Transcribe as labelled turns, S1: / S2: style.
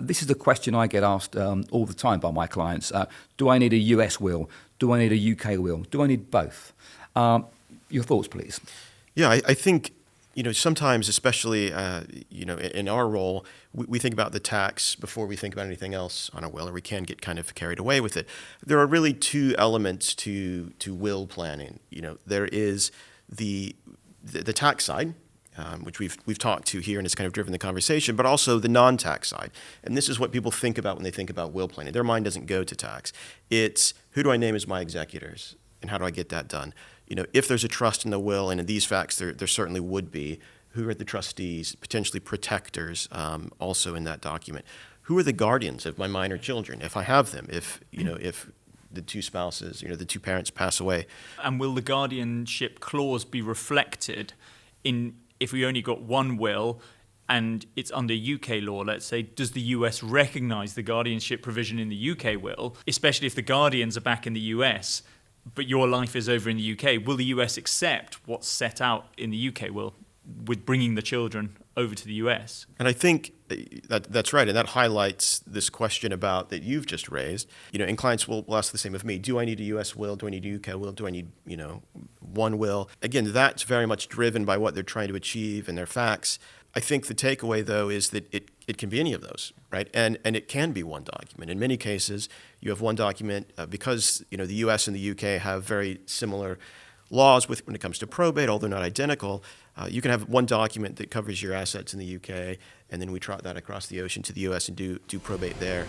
S1: This is the question I get asked all the time by my clients. Do I need a US will? Do I need a UK will? Do I need both? Your thoughts, please.
S2: Yeah, I think, sometimes, especially, in our role, we think about the tax before we think about anything else on a will, or we can get kind of carried away with it. There are really two elements to will planning. There is the tax side, which we've talked to here and it's kind of driven the conversation, but also the non-tax side. And this is what people think about when they think about will planning. Their mind doesn't go to tax. It's who do I name as my executors and how do I get that done? If there's a trust in the will, and in these facts there certainly would be, who are the trustees, potentially protectors, also in that document? Who are the guardians of my minor children, if I have them, if the two spouses, the two parents pass away?
S3: And will the guardianship clause be reflected in, if we only got one will and it's under UK law, let's say, does the US recognise the guardianship provision in the UK will, especially if the guardians are back in the US, but your life is over in the UK? Will the US accept what's set out in the UK will with bringing the children over to the US?
S2: And I think that's right, and that highlights this question about that you've just raised. And clients will ask the same of me. Do I need a US will? Do I need a UK will? Do I need, one will? Again, that's very much driven by what they're trying to achieve and their facts. I think the takeaway, though, is that it can be any of those, right? And it can be one document. In many cases, you have one document because, the US and the UK have very similar laws when it comes to probate, although not identical. You can have one document that covers your assets in the UK, and then we trot that across the ocean to the US and do probate there.